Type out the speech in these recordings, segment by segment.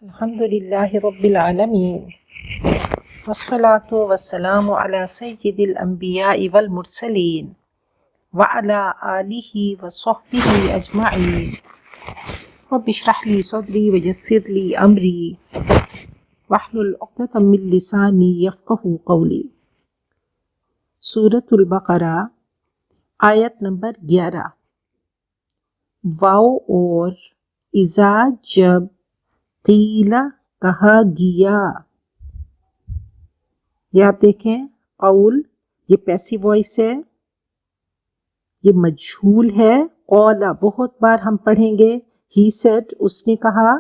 الحمدللہ رب العالمین والصلاة والسلام علی سید الانبیاء والمرسلین وعلی آلہ وصحبہ اجمعین رب اشرح لی صدری ویسر لی امری واحلل عقدۃ من لسانی یفقہوا قولی۔ سورۃ البقرہ آیت نمبر 11۔ واو اور اذا جب قیل کہا گیا، یہ آپ دیکھیں قول یہ پیسیو وائس ہے، یہ مجہول ہے۔ قول بہت بار ہم پڑھیں گے، ہی سیڈ اس نے کہا،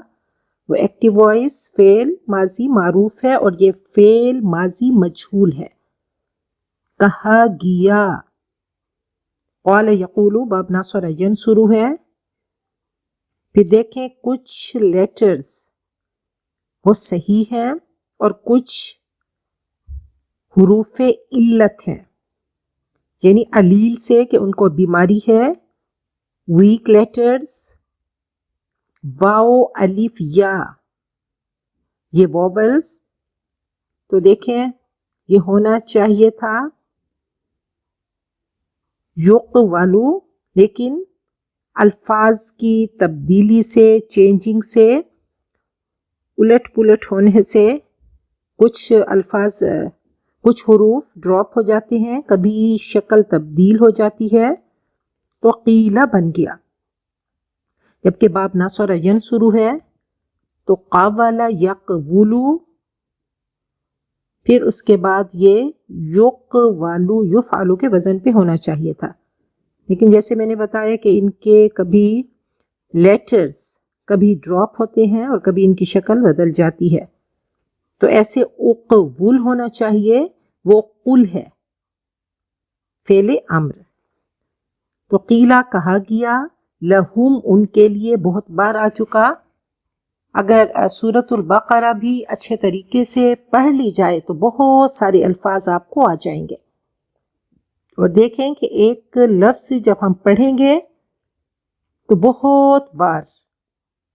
وہ ایکٹیو وائس فعل ماضی معروف ہے اور یہ فعل ماضی مجہول ہے۔ کہا گیا، قول یقول باب ناصر ینصر ہے۔ پھر دیکھیں کچھ لیٹرز وہ صحیح ہیں اور کچھ حروف علت ہیں، یعنی علیل سے کہ ان کو بیماری ہے۔ ویک لیٹرز واو الف یا، یہ واولز تو دیکھیں یہ ہونا چاہیے تھا یق والو، لیکن الفاظ کی تبدیلی سے، چینجنگ سے، الٹ پلٹ ہونے سے کچھ الفاظ، کچھ حروف ڈراپ ہو جاتے ہیں، کبھی شکل تبدیل ہو جاتی ہے تو قیلہ بن گیا۔ جبکہ باب ناصر ینصر ہے تو قاول یقولو، پھر اس کے بعد یہ یقولو یفعلو کے وزن پہ ہونا چاہیے تھا، لیکن جیسے میں نے بتایا کہ ان کے کبھی لیٹرز کبھی ڈراپ ہوتے ہیں اور کبھی ان کی شکل بدل جاتی ہے، تو ایسے اقول ہونا چاہیے، وہ قل ہے فعل امر۔ تو قیلہ کہا گیا، لہم ان کے لیے، بہت بار آ چکا۔ اگر سورۃ البقرہ بھی اچھے طریقے سے پڑھ لی جائے تو بہت سارے الفاظ آپ کو آ جائیں گے، اور دیکھیں کہ ایک لفظ جب ہم پڑھیں گے تو بہت بار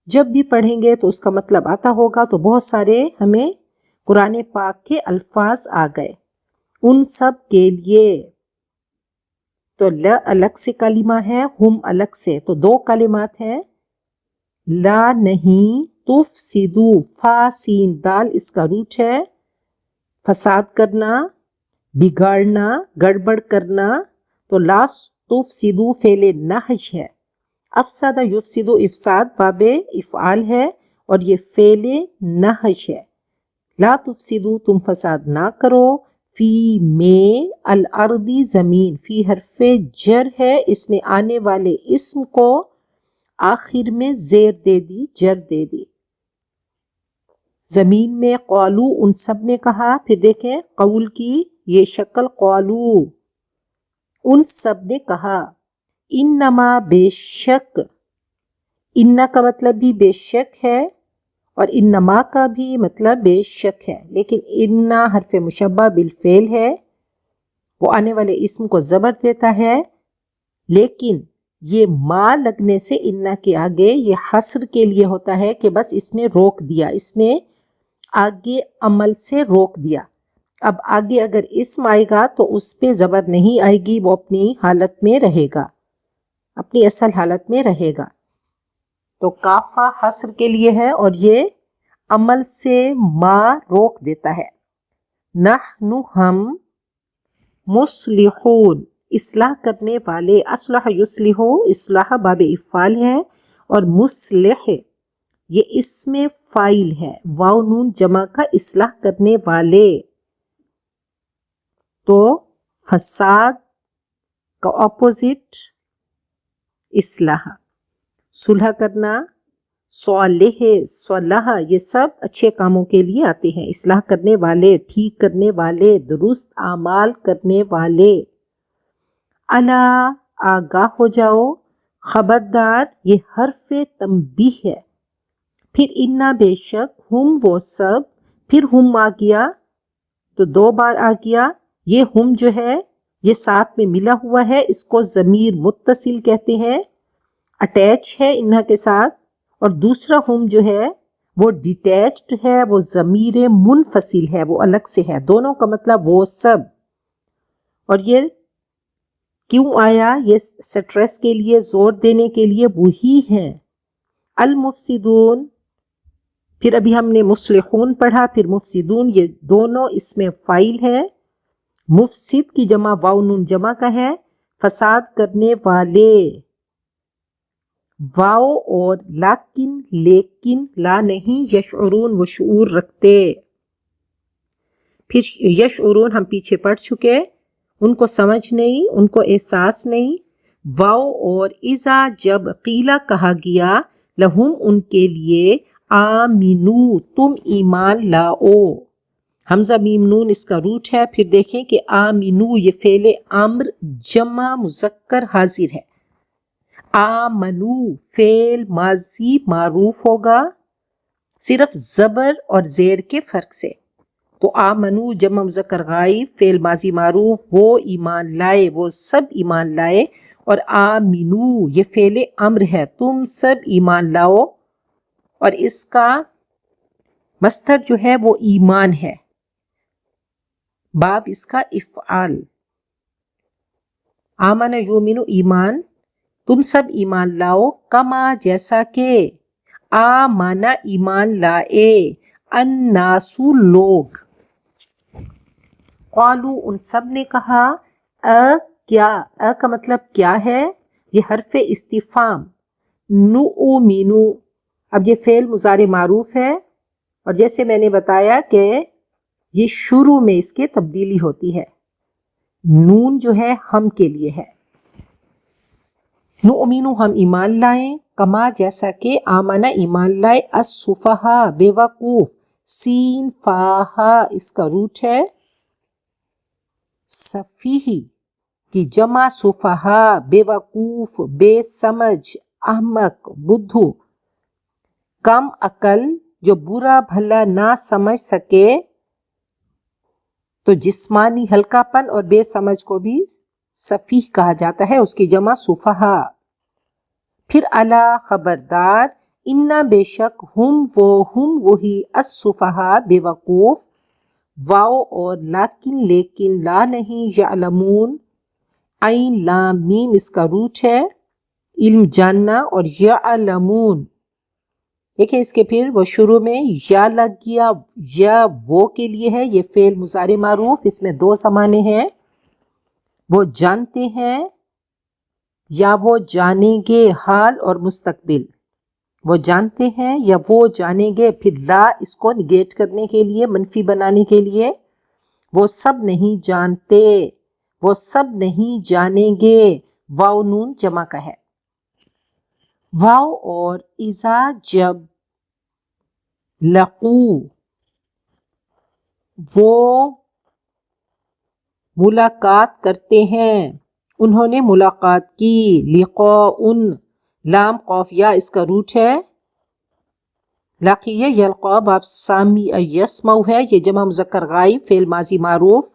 جب بھی پڑھیں گے تو اس کا مطلب آتا ہوگا، تو بہت سارے ہمیں قرآن پاک کے الفاظ آ گئے ان سب کے لیے۔ تو لا الگ سے کلمہ ہے، ہم الگ سے، تو دو کلمات ہیں۔ لا نہیں، تفسدو، فا سین دال اس کا روٹ ہے، فساد کرنا، بگاڑنا، گڑبڑ کرنا، تو لا تفسدو فعل نہج ہے۔ افسد یفسد افساد باب افعال ہے اور یہ فعل نہج ہے۔ لا تفسدو تم فساد نہ کرو، فی میں الارضی زمین، فی حرف جر ہے، اس نے آنے والے اسم کو آخر میں زیر دے دی، جر دے دی۔ زمین میں قالو ان سب نے کہا، پھر دیکھیں قول کی یہ شکل، قالو ان سب نے کہا، انما بے شک، انّا کا مطلب بھی بے شک ہے اور انما کا بھی مطلب بے شک ہے، لیکن انّا حرف مشبہ بالفعل ہے، وہ آنے والے اسم کو زبر دیتا ہے، لیکن یہ ما لگنے سے انّا کے آگے یہ حصر کے لیے ہوتا ہے کہ بس اس نے روک دیا، اس نے آگے عمل سے روک دیا۔ اب آگے اگر اسم آئے گا تو اس پہ زبر نہیں آئے گی، وہ اپنی حالت میں رہے گا، اپنی اصل حالت میں رہے گا۔ تو کافہ حصر کے لیے ہے اور یہ عمل سے ما روک دیتا ہے۔ نحن ہم، مصلحون اصلاح کرنے والے، اصلح یصلح، اصلاح باب افعال ہے، اور مصلح یہ اسم فاعل ہے، واو نون جمع کا، اصلاح کرنے والے۔ تو فساد کا اپوزٹ اصلاح، صلح کرنا، صالح، صلح یہ سب اچھے کاموں کے لیے آتے ہیں، اصلاح کرنے والے، ٹھیک کرنے والے، درست اعمال کرنے والے۔ الا آگاہ ہو جاؤ، خبردار، یہ حرف تنبیہ ہے۔ پھر انا بے شک، ہم وہ سب، پھر ہم آ گیا تو دو بار آ گیا۔ یہ ہم جو ہے یہ ساتھ میں ملا ہوا ہے، اس کو ضمیر متصل کہتے ہیں، اٹیچ ہے انہا کے ساتھ، اور دوسرا ہم جو ہے وہ ڈیٹیچڈ ہے، وہ ضمیر منفصل ہے، وہ الگ سے ہے. دونوں کا مطلب وہ سب. اور یہ کیوں آیا؟ یہ سٹریس کے لیے، زور دینے کے لیے وہی ہیں. المفسدون، پھر ابھی ہم نے مصلحون پڑھا، پھر مفسدون، یہ دونوں اس میں فاعل ہے. مفسد کی جمع واو نون جمع کا ہے، فساد کرنے والے. واو اور لیکن لا نہیں، یشعرون وہ شعور رکھتے. پھر یشعرون ہم پیچھے پڑھ چکے، ان کو سمجھ نہیں، ان کو احساس نہیں. واو اور اذا جب قیلا کہا گیا، لہم ان کے لیے، آمینو تم ایمان لاؤ. حمزہ میم نون اس کا روٹ ہے. پھر دیکھیں کہ آمینو یہ فعل امر جمع مذکر حاضر ہے. آمنو فعل ماضی معروف ہوگا صرف زبر اور زیر کے فرق سے. تو آمنو جمع مذکر غائب، فعل ماضی معروف، وہ ایمان لائے، وہ سب ایمان لائے. اور آمینو یہ فعل امر ہے، تم سب ایمان لاؤ. اور اس کا مصدر جو ہے وہ ایمان ہے، باب اس کا افعال. آمن یومن ایمان، تم سب ایمان لاؤ. کما جیسا کہ، آمنا ایمان لائے، الناسو لوگ. قالو ان سب نے کہا، کیا، کا مطلب کیا ہے؟ یہ حرف استفہام. نؤمنو، اب یہ فعل مضارع معروف ہے، اور جیسے میں نے بتایا کہ یہ شروع میں اس کے تبدیلی ہوتی ہے. نون جو ہے ہم کے لیے ہے. نؤمنو ہم ایمان لائیں، کما جیسا کہ، آمنا ایمان لائے، السفہا بے وقوف، سین فاہا اس کا روٹ ہے. سفیہی کی جمع سفہا، بے وقوف، بے سمجھ، احمق، بدھو. کم عقل جو برا بھلا نہ سمجھ سکے، تو جسمانی ہلکا پن اور بے سمجھ کو بھی سفیہ کہا جاتا ہے، اس کی جمع سفہا. پھر الا خبردار، انا بے شک، ہم وہی، السفہا بے وقوف. واو اور لیکن لا نہیں، یعلمون، عین لام میم اس کا روٹ ہے، علم جاننا. اور یعلمون دیکھیں اس کے پھر وہ شروع میں یا لگ گیا، یا وہ کے لیے ہے. یہ فعل مضارع معروف، اس میں دو زمانے ہیں، وہ جانتے ہیں یا وہ جانیں گے، حال اور مستقبل. وہ جانتے ہیں یا وہ جانیں گے. پھر لا اس کو نگیٹ کرنے کے لیے، منفی بنانے کے لیے، وہ سب نہیں جانتے، وہ سب نہیں جانیں گے. واو نون جمع کا ہے. واو اور اذا جب لقو وہ ملاقات کرتے ہیں، انہوں نے ملاقات کی. لقاء لام قاف یا اس کا روٹ ہے. لقیہ یلقا باب سامی یسمع ہے، یہ جمع مذکر غائب، فعل ماضی معروف.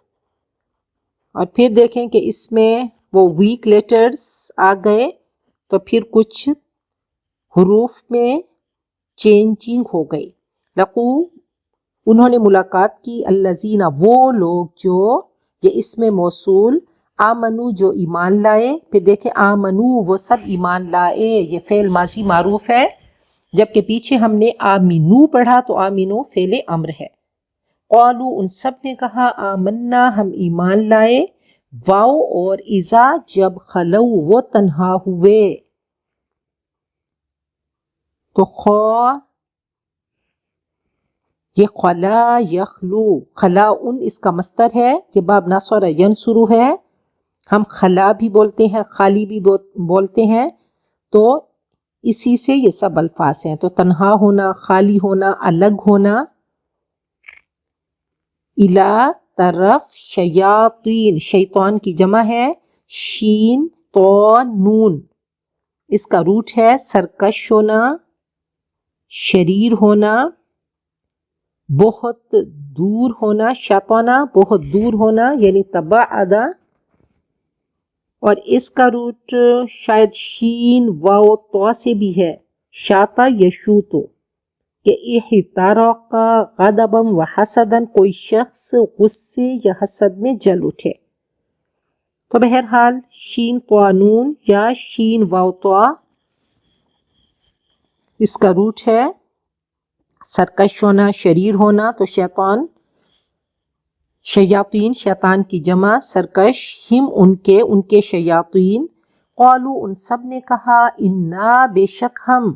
اور پھر دیکھیں کہ اس میں وہ ویک لیٹرز آ گئے، تو پھر کچھ حروف میں چینجنگ ہو گئی. لقو انہوں نے ملاقات کی، الذین وہ لوگ جو، یہ اسم موصول، آمنو جو ایمان لائے. پھر دیکھیں آمنو وہ سب ایمان لائے، یہ فعل ماضی معروف ہے، جبکہ پیچھے ہم نے آمینو پڑھا تو آمینو فعل امر ہے. قالو ان سب نے کہا، آمنا ہم ایمان لائے. واو اور اذا جب خلو وہ تنہا ہوئے، تو خوا یہ خلا یخلو، خلا ان اس کا مصدر ہے، یہ باب نصر ینصرو ہے. ہم خلا بھی بولتے ہیں، خالی بھی بولتے ہیں، تو اسی سے یہ سب الفاظ ہیں. تو تنہا ہونا، خالی ہونا، الگ ہونا. الا طرف شیاطین، شیطان کی جمع ہے، شین تو نون اس کا روٹ ہے. سرکش ہونا، شریر ہونا، بہت دور ہونا، شاطانہ بہت دور ہونا، یعنی تبعدہ. اور اس کا روٹ شاید شین واو تو سے بھی ہے، شاطا یشوتو. کہ احترق غضبا و حسدا، کوئی شخص غصے یا حسد میں جل اٹھے. تو بہرحال شین قانون یا شین واؤ اس کا روٹ ہے سرکش ہونا، شریر ہونا. تو شیطان، شیاطین شیطان کی جمع، سرکش ہم ان کے شیاطین. قالو ان سب نے کہا، انا بے شک ہم،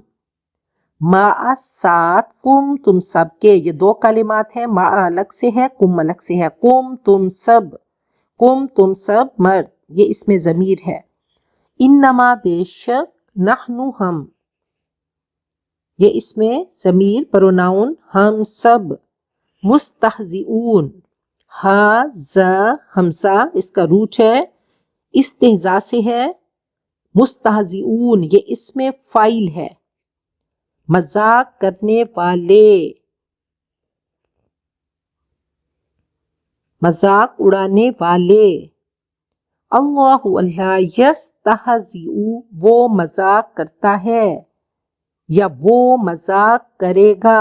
مع ساتھ، کم تم سب کے. یہ دو کلمات ہیں، مع الگ سے ہے، کم الگ سے ہے. کم تم سب مرد، یہ اس میں ضمیر ہے. انما بے شک، نحنو ہم، یہ اس میں ضمیر پروناؤن ہم سب. مستہزئون، ہا ز حمزہ اس کا روٹ ہے، استہزاء سے ہے. مستہزئون یہ اس میں فاعل ہے، مذاق کرنے والے، مذاق اڑانے والے. اللہ اللہ، یستہزئ وہ مذاق کرتا ہے یا وہ مذاق کرے گا.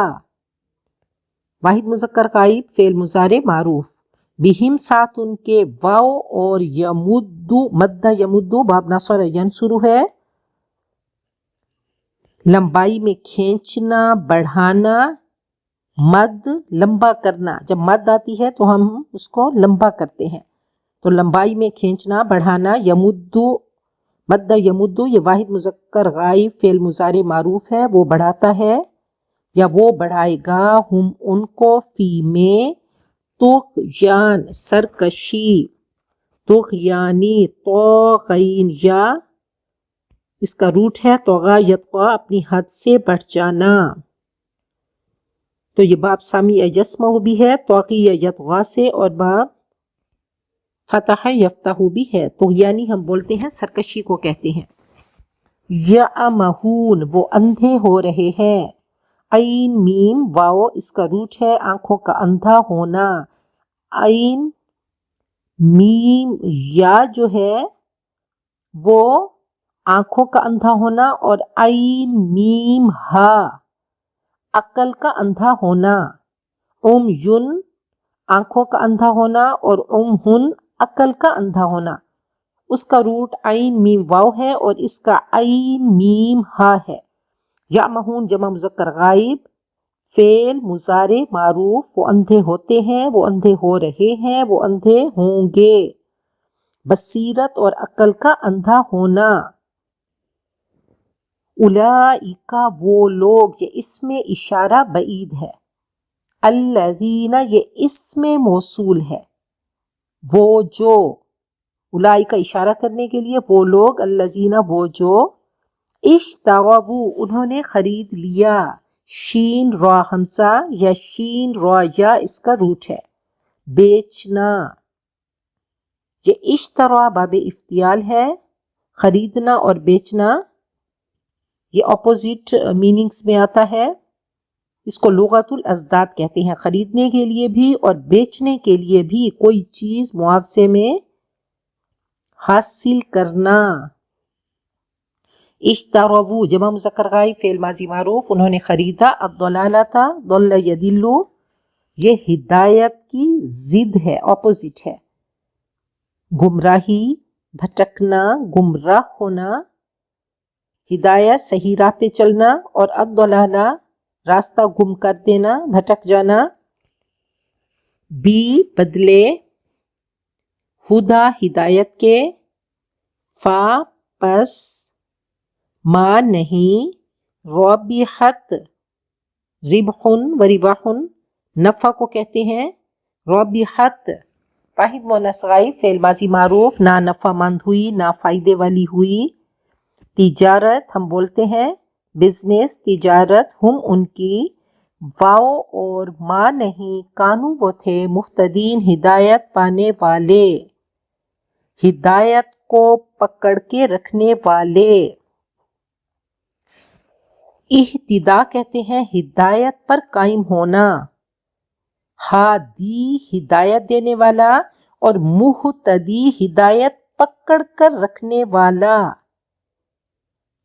واحد مذکر غائب فعل مضارع معروف. بہم ساتھ ان کے، واو اور یمدو، مد یمدو باب ناصر ینصر ہے، لمبائی میں کھینچنا، بڑھانا. مد لمبا کرنا، جب مد آتی ہے تو ہم اس کو لمبا کرتے ہیں، تو لمبائی میں کھینچنا، بڑھانا. یمدو، مد یمدو یہ واحد مذکر غائب فعل مضارع معروف ہے، وہ بڑھاتا ہے یا وہ بڑھائے گا. ہم ان کو، فی میں، طغیان سرکشی، طغیانی طاغین یا اس کا روٹ ہے طغا یطغا اپنی حد سے بڑھ جانا. تو یہ باب سامی یسمع بھی ہے طاغی یطغا سے، اور باب فتح یفتح بھی ہے. طغیانی ہم بولتے ہیں، سرکشی کو کہتے ہیں. یعمہون وہ اندھے ہو رہے ہیں. عین میم واو اس کا روٹ ہے آنکھوں کا اندھا ہونا. عین میم یا جو ہے وہ آنکھوں کا اندھا ہونا، اور عین میم ہا عقل کا اندھا ہونا. یون آنکھوں کا اندھا ہونا، اور ہن عقل کا اندھا ہونا. اس کا روٹ عین میم واو ہے اور اس کا عین میم ہا ہے. یعمہون جمع مذکر غائب فعل مضارع معروف. وہ اندھے ہوتے ہیں، وہ اندھے ہو رہے ہیں، وہ اندھے ہوں گے. بصیرت اور عقل کا اندھا ہونا. اولئک وہ لوگ، یہ اسم اشارہ بعید ہے. الذین یہ اسم موصول ہے، وہ جو، اولئک اشارہ کرنے کے لیے وہ لوگ، الذین وہ جو، اشتروا انہوں نے خرید لیا. شین را حمزہ یا شین را یا اس کا روٹ ہے، بیچنا. یہ اشترا باب افتیال ہے، خریدنا اور بیچنا یہ اپوزٹ میننگز میں آتا ہے. اس کو لغت الازداد کہتے ہیں، خریدنے کے لیے بھی اور بیچنے کے لیے بھی کوئی چیز معاوضے میں حاصل کرنا. اشتروا جمع مذکر غائب فعل ماضی معروف انہوں نے خریدا. الضلالۃ ضل یضل یہ ہدایت کی ضد ہے، اپوزٹ ہے. گمراہی، بھٹکنا، گمراہ ہونا. ہدایت صحیح راہ پہ چلنا، اور الضلالہ راستہ گم کر دینا، بھٹک جانا. بی بدلے، ہدا ہدایت کے، فا پس، ما نہیں، رابحت ربحن و رباحن نفع کو کہتے ہیں. رابحت واحد مؤنث غائب فعل ماضی معروف نہ نفع مند ہوئی، نہ فائدے والی ہوئی. تجارت ہم بولتے ہیں بزنس، تجارت ہم ان کی. واو اور ما نہیں، کانو وہ تھے، مہتدین ہدایت پانے والے، ہدایت کو پکڑ کے رکھنے والے. اہتدا کہتے ہیں ہدایت پر قائم ہونا. ہادی ہدایت دینے والا، اور مہتدی ہدایت پکڑ کر رکھنے والا،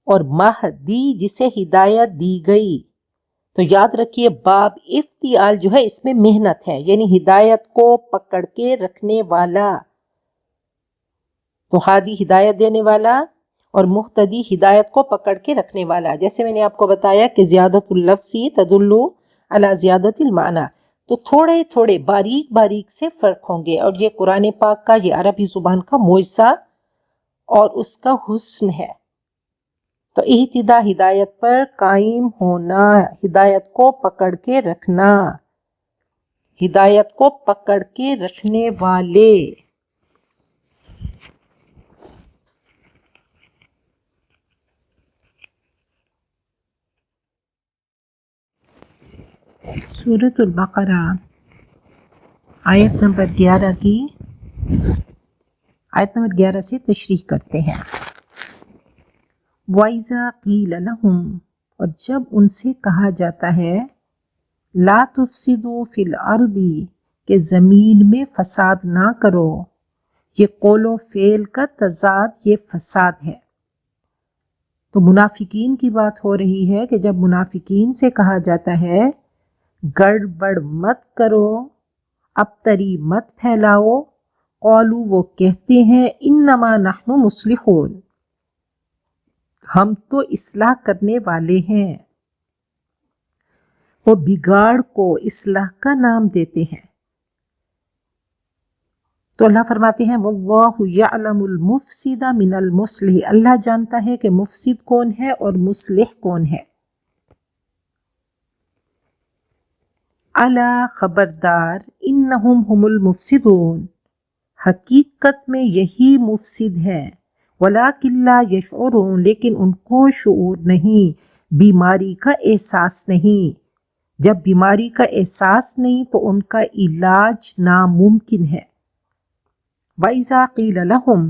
اور مہدی جسے ہدایت دی گئی. تو یاد رکھیے باب افتعال جو ہے اس میں محنت ہے، یعنی ہدایت کو پکڑ کے رکھنے والا. تو ہادی ہدایت دینے والا اور مہتدی ہدایت کو پکڑ کے رکھنے والا. جیسے میں نے آپ کو بتایا کہ زیادت اللفظی تدل علی زیادت المعنی، تو تھوڑے تھوڑے باریک باریک سے فرق ہوں گے، اور یہ قرآن پاک کا، یہ عربی زبان کا معجزہ اور اس کا حسن ہے. تو اہتدا ہدایت پر قائم ہونا، ہدایت کو پکڑ کے رکھنا، ہدایت کو پکڑ کے رکھنے والے. سورۃ البقرہ آیت نمبر 11 کی آیت نمبر 11 سے تشریح کرتے ہیں. وَإِذَا قِيلَ لَهُمْ، اور جب ان سے کہا جاتا ہے، لا تفسدوا فی الارض، کہ زمین میں فساد نہ کرو. یہ قول و فعل کا تضاد، یہ فساد ہے. تو منافقین کی بات ہو رہی ہے کہ جب منافقین سے کہا جاتا ہے گڑبڑ مت کرو، ابتری مت پھیلاؤ، قولو وہ کہتے ہیں انما نحن مصلحون، ہم تو اصلاح کرنے والے ہیں. وہ بگاڑ کو اصلاح کا نام دیتے ہیں. تو اللہ فرماتے ہیں واللہ یعلم المفسد من المصلح، اللہ جانتا ہے کہ مفسد کون ہے اور مصلح کون ہے. الا خبردار، انہم هم المفسدون، حقیقت میں یہی مفسد ہے. ولکن لا یشعرون، لیکن ان کو شعور نہیں، بیماری کا احساس نہیں. جب بیماری کا احساس نہیں تو ان کا علاج ناممکن ہے. وَإِذَا قِيلَ لَهُمْ،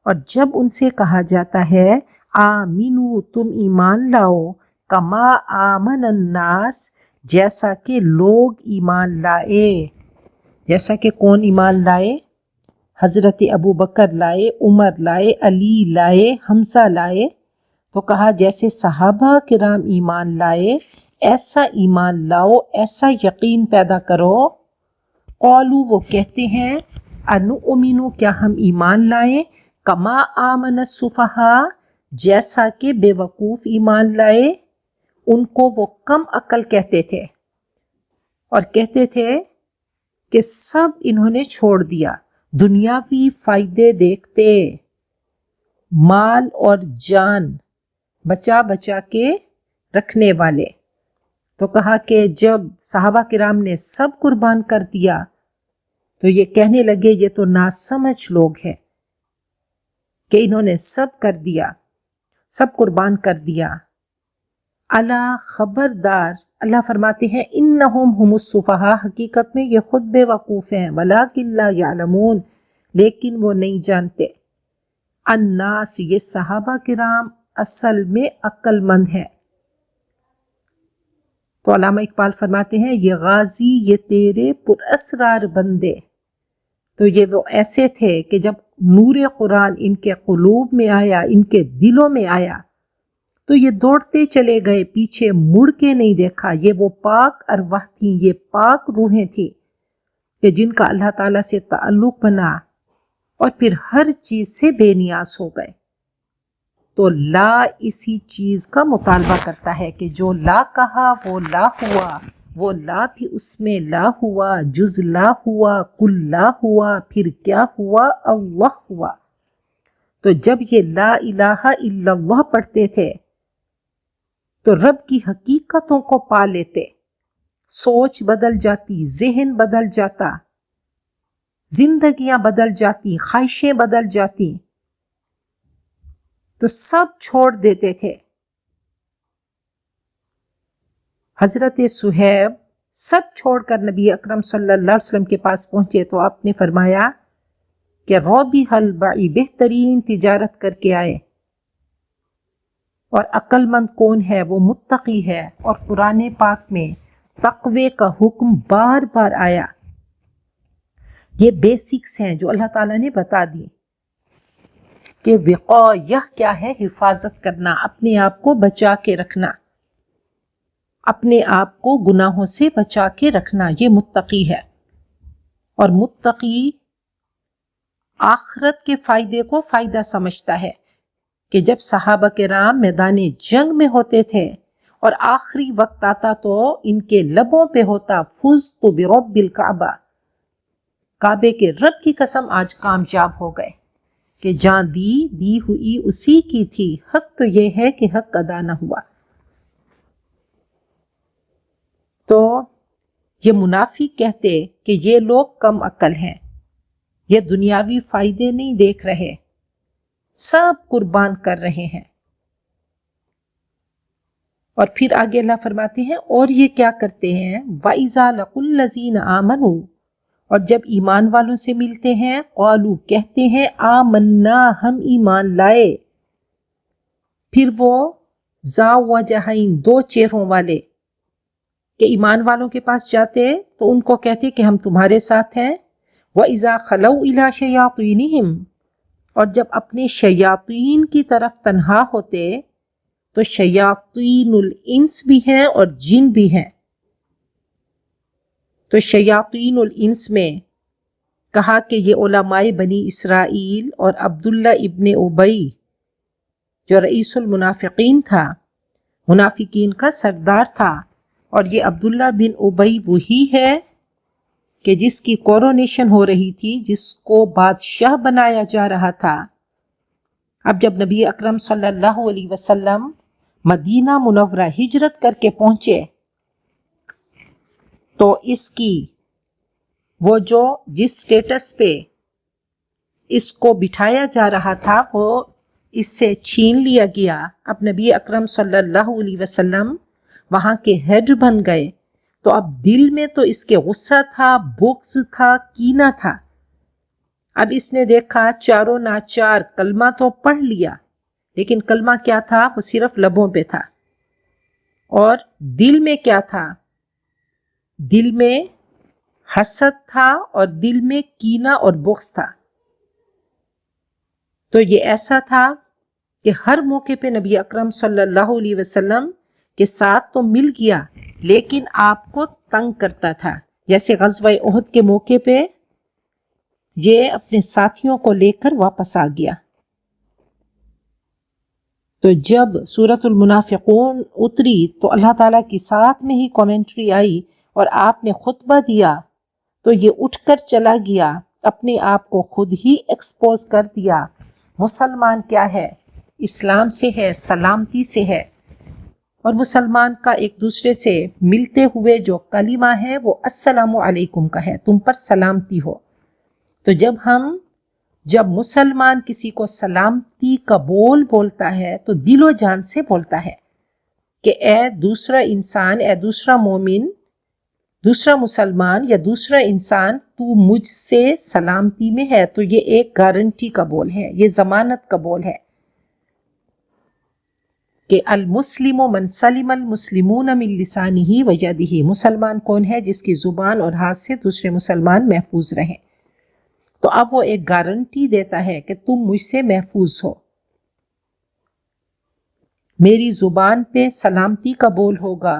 اور جب ان سے کہا جاتا ہے آمنو، تم ایمان لاؤ، کما آمن الناس، جیسا کہ لوگ ایمان لائے. جیسا کہ کون ایمان لائے؟ حضرت ابو بکر لائے، عمر لائے، علی لائے، حمزہ لائے. تو کہا جیسے صحابہ کرام ایمان لائے ایسا ایمان لاؤ، ایسا یقین پیدا کرو. قولو وہ کہتے ہیں انؤمن، کیا ہم ایمان لائیں، کما آمن السفہاء، جیسا کہ بے وقوف ایمان لائے. ان کو وہ کم عقل کہتے تھے اور کہتے تھے کہ سب انہوں نے چھوڑ دیا، دنیاوی فائدے دیکھتے، مال اور جان بچا بچا کے رکھنے والے. تو کہا کہ جب صحابہ کرام نے سب قربان کر دیا تو یہ کہنے لگے یہ تو ناسمجھ لوگ ہیں کہ انہوں نے سب کر دیا، سب قربان کر دیا. الا خبردار، اللہ فرماتے ہیں انہم هم السفہاء، حقیقت میں یہ خود بے وقوف ہیں. ولکن لا یعلمون، لیکن وہ نہیں جانتے. الناس، یہ صحابہ کرام اصل میں عقل مند ہیں. تو علامہ اقبال فرماتے ہیں یہ غازی، یہ تیرے پر اسرار بندے. تو یہ وہ ایسے تھے کہ جب نور قرآن ان کے قلوب میں آیا، ان کے دلوں میں آیا، تو یہ دوڑتے چلے گئے، پیچھے مڑ کے نہیں دیکھا. یہ وہ پاک ارواح تھیں، یہ پاک روحیں تھیں کہ جن کا اللہ تعالیٰ سے تعلق بنا اور پھر ہر چیز سے بے نیاز ہو گئے. تو لا اسی چیز کا مطالبہ کرتا ہے کہ جو لا کہا وہ لا ہوا، وہ لا بھی اس میں لا ہوا، جز لا ہوا، کل لا ہوا، پھر کیا ہوا؟ اللہ ہوا. تو جب یہ لا الہ الا اللہ پڑھتے تھے تو رب کی حقیقتوں کو پا لیتے، سوچ بدل جاتی، ذہن بدل جاتا، زندگیاں بدل جاتی، خواہشیں بدل جاتی، تو سب چھوڑ دیتے تھے. حضرت صہیب سب چھوڑ کر نبی اکرم صلی اللہ علیہ وسلم کے پاس پہنچے تو آپ نے فرمایا کہ رابح البیع، بہترین تجارت کر کے آئے. اور عقل مند کون ہے؟ وہ متقی ہے. اور قرآن پاک میں تقوی کا حکم بار بار آیا. یہ بیسکس ہیں جو اللہ تعالیٰ نے بتا دی کہ وقایہ کیا ہے، حفاظت کرنا، اپنے آپ کو بچا کے رکھنا. اپنے آپ کو گناہوں سے بچا کے رکھنا، یہ متقی ہے۔ اور متقی آخرت کے فائدے کو فائدہ سمجھتا ہے کہ جب صحابہ کرام میدان جنگ میں ہوتے تھے اور آخری وقت آتا تو ان کے لبوں پہ ہوتا فزت برب الکعبہ، کعبے کے رب کی قسم آج کامیاب ہو گئے، کہ جان دی ہوئی اسی کی تھی، حق تو یہ ہے کہ حق ادا نہ ہوا۔ تو یہ منافق کہتے کہ یہ لوگ کم عقل ہیں، یہ دنیاوی فائدے نہیں دیکھ رہے، سب قربان کر رہے ہیں۔ اور پھر آگے اللہ فرماتے ہیں اور یہ کیا کرتے ہیں، وَإِذَا لَقُوا الَّذِينَ آمَنُوا، اور جب ایمان والوں سے ملتے ہیں، قالوا کہتے ہیں آمنا ہم ایمان لائے۔ پھر وہ ذا وجہین دو چہروں والے، کہ ایمان والوں کے پاس جاتے تو ان کو کہتے کہ ہم تمہارے ساتھ ہیں، وَإِذَا خَلَوْا إِلَىٰ شَيَاطِينِهِمْ، اور جب اپنے شیاطین کی طرف تنہا ہوتے تو شیاطین الانس بھی ہیں اور جن بھی ہیں۔ تو شیاطین الانس میں کہا کہ یہ علماء بنی اسرائیل اور عبداللہ ابن ابی جو رئیس المنافقین تھا، منافقین کا سردار تھا، اور یہ عبداللہ بن ابی وہی ہے کہ جس کی کورونیشن ہو رہی تھی، جس کو بادشاہ بنایا جا رہا تھا۔ اب جب نبی اکرم صلی اللہ علیہ وسلم مدینہ منورہ ہجرت کر کے پہنچے تو اس کی وہ جو جس سٹیٹس پہ اس کو بٹھایا جا رہا تھا وہ اس سے چھین لیا گیا۔ اب نبی اکرم صلی اللہ علیہ وسلم وہاں کے ہیڈ بن گئے، تو اب دل میں تو اس کے غصہ تھا، بغض تھا، کینہ تھا۔ اب اس نے دیکھا چاروں ناچار کلمہ تو پڑھ لیا، لیکن کلمہ کیا تھا، وہ صرف لبوں پہ تھا، اور دل میں کیا تھا، دل میں حسد تھا اور دل میں کینہ اور بغض تھا۔ تو یہ ایسا تھا کہ ہر موقع پہ نبی اکرم صلی اللہ علیہ وسلم کے ساتھ تو مل گیا، لیکن آپ کو تنگ کرتا تھا۔ جیسے غزوہ احد کے موقع پہ یہ اپنے ساتھیوں کو لے کر واپس آ گیا۔ تو جب سورۃ المنافقون اتری تو اللہ تعالیٰ کی ساتھ میں ہی کومنٹری آئی اور آپ نے خطبہ دیا تو یہ اٹھ کر چلا گیا، اپنے آپ کو خود ہی ایکسپوز کر دیا۔ مسلمان کیا ہے؟ اسلام سے ہے، سلامتی سے ہے، اور مسلمان کا ایک دوسرے سے ملتے ہوئے جو کلمہ ہے وہ السلام علیکم کا ہے، تم پر سلامتی ہو۔ تو جب مسلمان کسی کو سلامتی کا بول بولتا ہے تو دل و جان سے بولتا ہے کہ اے دوسرا انسان، اے دوسرا مومن، دوسرا مسلمان یا دوسرا انسان، تو مجھ سے سلامتی میں ہے۔ تو یہ ایک گارنٹی کا بول ہے، یہ ضمانت کا بول ہے کہ المسلم من سلم المسلمون من لسانہ و یدہ، مسلمان کون ہے؟ جس کی زبان اور ہاتھ سے دوسرے مسلمان محفوظ رہیں۔ تو اب وہ ایک گارنٹی دیتا ہے کہ تم مجھ سے محفوظ ہو، میری زبان پہ سلامتی کا بول ہوگا،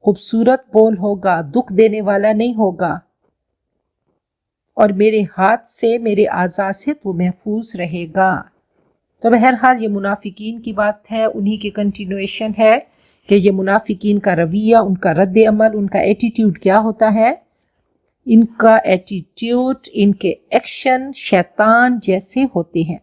خوبصورت بول ہوگا، دکھ دینے والا نہیں ہوگا، اور میرے ہاتھ سے، میرے اعضاء سے تو محفوظ رہے گا۔ تو بہرحال یہ منافقین کی بات ہے، انہی کی کنٹینویشن ہے کہ یہ منافقین کا رویہ، ان کا رد عمل، ان کا ایٹیٹیوڈ کیا ہوتا ہے۔ ان کا ایٹیٹیوڈ، ان کے ایکشن شیطان جیسے ہوتے ہیں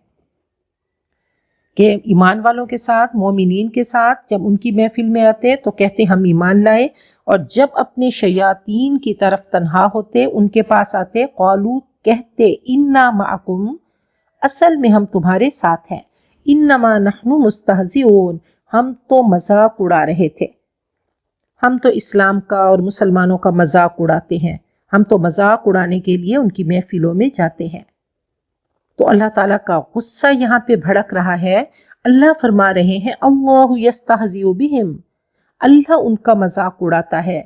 کہ ایمان والوں کے ساتھ، مومنین کے ساتھ جب ان کی محفل میں آتے تو کہتے ہم ایمان لائے، اور جب اپنے شیاطین کی طرف تنہا ہوتے، ان کے پاس آتے، قالو کہتے انا معکم، اصل میں ہم تمہارے ساتھ ہیں، انما نحن مستہزئون، ہم تو مذاق اڑا رہے تھے، ہم تو اسلام کا اور مسلمانوں کا مذاق اڑاتے ہیں، ہم تو مذاق اڑانے کے لیے ان کی محفلوں میں جاتے ہیں۔ تو اللہ تعالیٰ کا غصہ یہاں پہ بھڑک رہا ہے۔ اللہ فرما رہے ہیں اللہ یستہزئ بہم، اللہ ان کا مذاق اڑاتا ہے،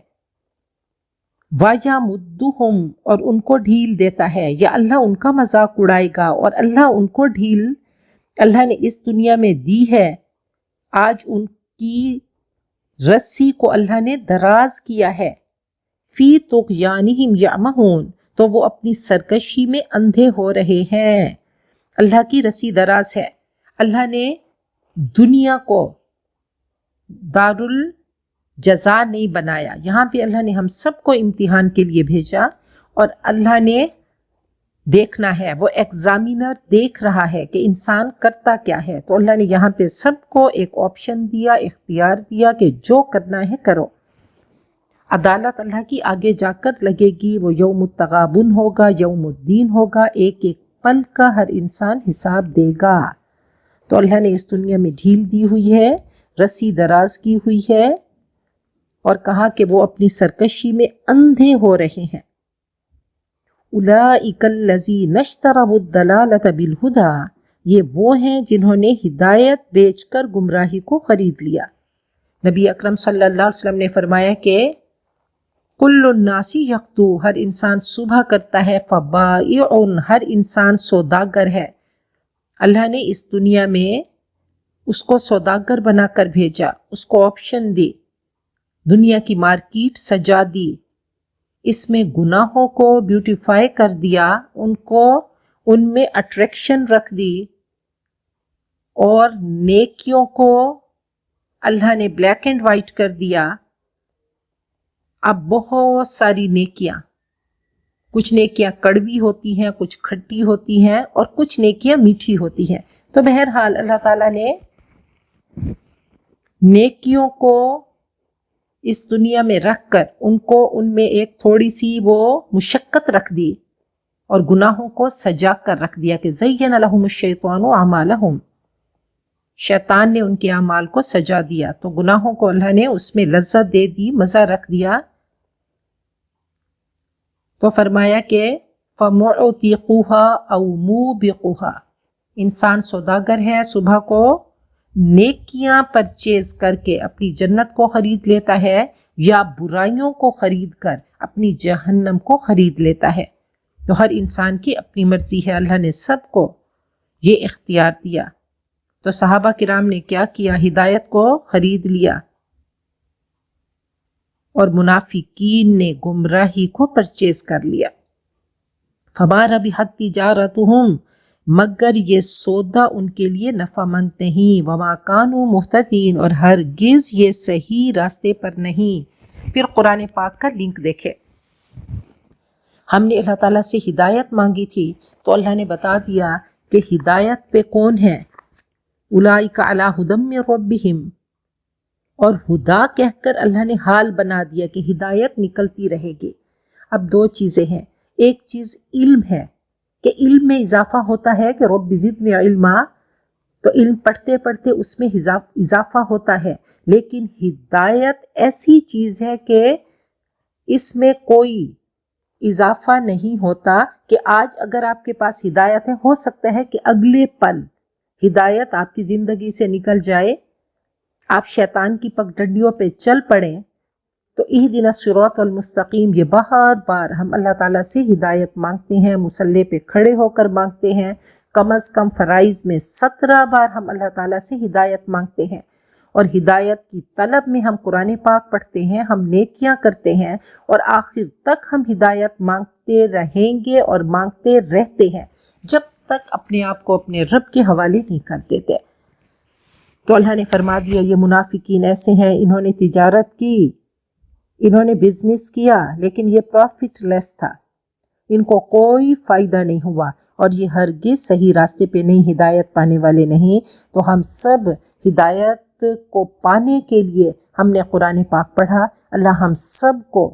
وَیَمُدُّہُم، اور ان کو ڈھیل دیتا ہے، یا اللہ ان کا مذاق اڑائے گا اور اللہ ان کو ڈھیل اللہ نے اس دنیا میں دی ہے۔ آج ان کی رسی کو اللہ نے دراز کیا ہے، فی طغیانہم یعمہون، تو وہ اپنی سرکشی میں اندھے ہو رہے ہیں۔ اللہ کی رسی دراز ہے۔ اللہ نے دنیا کو دار الجزا نہیں بنایا، یہاں پہ اللہ نے ہم سب کو امتحان کے لیے بھیجا، اور اللہ نے دیکھنا ہے، وہ ایگزامینر دیکھ رہا ہے کہ انسان کرتا کیا ہے، تو اللہ نے یہاں پہ سب کو ایک آپشن دیا، اختیار دیا کہ جو کرنا ہے کرو۔ عدالت اللہ کی آگے جا کر لگے گی، وہ یوم التغابن ہوگا، یوم الدین ہوگا، ایک ایک پل کا ہر انسان حساب دے گا۔ تو اللہ نے اس دنیا میں ڈھیل دی ہوئی ہے، رسی دراز کی ہوئی ہے، اور کہا کہ وہ اپنی سرکشی میں اندھے ہو رہے ہیں۔ اولئک الذین اشتروا الضلالۃ بالہدی، یہ وہ ہیں جنہوں نے ہدایت بیچ کر گمراہی کو خرید لیا۔ نبی اکرم صلی اللہ علیہ وسلم نے فرمایا کہ کل الناس یغدو، ہر انسان صبح کرتا ہے، فبائع، ہر انسان سوداگر ہے۔ اللہ نے اس دنیا میں اس کو سوداگر بنا کر بھیجا، اس کو آپشن دی، دنیا کی مارکیٹ سجا دی، اس میں گناہوں کو بیوٹیفائی کر دیا، ان میں اٹریکشن رکھ دی، اور نیکیوں کو اللہ نے بلیک اینڈ وائٹ کر دیا۔ اب بہت ساری نیکیاں، کچھ نیکیاں کڑوی ہوتی ہیں، کچھ کھٹی ہوتی ہیں، اور کچھ نیکیاں میٹھی ہوتی ہیں۔ تو بہرحال اللہ تعالیٰ نے نیکیوں کو اس دنیا میں رکھ کر ان میں ایک تھوڑی سی وہ مشقت رکھ دی، اور گناہوں کو سجا کر رکھ دیا کہ زین لہم الشیطان اعمالہم، شیطان نے ان کے اعمال کو سجا دیا، تو گناہوں کو اللہ نے اس میں لذت دے دی، مزہ رکھ دیا۔ تو فرمایا کہ فَمُعْتِقُهَا أَوْ مُوبِقُهَا، انسان سوداگر ہے، صبح کو نیکیاں پرچیز کر کے اپنی جنت کو خرید لیتا ہے، یا برائیوں کو خرید کر اپنی جہنم کو خرید لیتا ہے۔ تو ہر انسان کی اپنی مرضی ہے، اللہ نے سب کو یہ اختیار دیا۔ تو صحابہ کرام نے کیا کیا؟ ہدایت کو خرید لیا، اور منافقین نے گمراہی کو پرچیز کر لیا۔ فما ربحت تجارتہم، مگر یہ سودا ان کے لیے نفع مند نہیں، وما کانوا مہتدین، اور ہرگز یہ صحیح راستے پر نہیں۔ پھر قرآن پاک کا لنک دیکھے، ہم نے اللہ تعالیٰ سے ہدایت مانگی تھی، تو اللہ نے بتا دیا کہ ہدایت پہ کون ہے؟ اولئک علی ھدی من ربہم، اور ہدا کہہ کر اللہ نے حال بنا دیا کہ ہدایت نکلتی رہے گی۔ اب دو چیزیں ہیں، ایک چیز علم ہے کہ علم میں اضافہ ہوتا ہے کہ رب زدنی علما، تو علم پڑھتے پڑھتے اس میں اضافہ ہوتا ہے، لیکن ہدایت ایسی چیز ہے کہ اس میں کوئی اضافہ نہیں ہوتا، کہ آج اگر آپ کے پاس ہدایت ہے، ہو سکتا ہے کہ اگلے پل ہدایت آپ کی زندگی سے نکل جائے، آپ شیطان کی پگڈنڈیوں پہ چل پڑیں۔ تو اہدنا الصراط المستقیم، یہ بار بار ہم اللہ تعالیٰ سے ہدایت مانگتے ہیں، مصلی پہ کھڑے ہو کر مانگتے ہیں، کم از کم فرائض میں 17 بار ہم اللہ تعالیٰ سے ہدایت مانگتے ہیں، اور ہدایت کی طلب میں ہم قرآن پاک پڑھتے ہیں، ہم نیکیاں کرتے ہیں، اور آخر تک ہم ہدایت مانگتے رہیں گے اور مانگتے رہتے ہیں، جب تک اپنے آپ کو اپنے رب کے حوالے نہیں کر دیتے۔ تو اللہ نے فرما دیا یہ منافقین ایسے ہیں، انہوں نے تجارت کی، انہوں نے بزنس کیا، لیکن یہ پروفٹ لیس تھا، ان کو کوئی فائدہ نہیں ہوا، اور یہ ہرگز صحیح راستے پہ نہیں، ہدایت پانے والے نہیں۔ تو ہم سب ہدایت کو پانے کے لیے ہم نے قرآن پاک پڑھا، اللہ ہم سب کو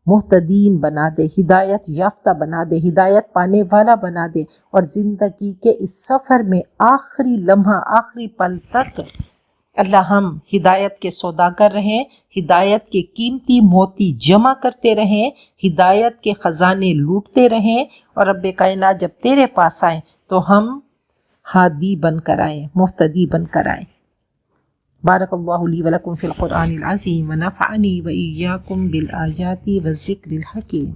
مہتدین بنا دے، ہدایت یافتہ بنا دے، ہدایت پانے والا بنا دے، اور زندگی کے اس سفر میں آخری لمحہ، آخری پل تک اللہ ہم ہدایت کے سوداگر رہیں، ہدایت کے قیمتی موتی جمع کرتے رہیں، ہدایت کے خزانے لوٹتے رہیں، اور رب کائنات جب تیرے پاس آئیں تو ہم ہادی بن کر آئیں، مہتدی بن کر آئیں۔ بارک اللہ لی ولکم فی القرآن العظیم ونفعنی وإیاکم بالآیات والذکر الحکیم۔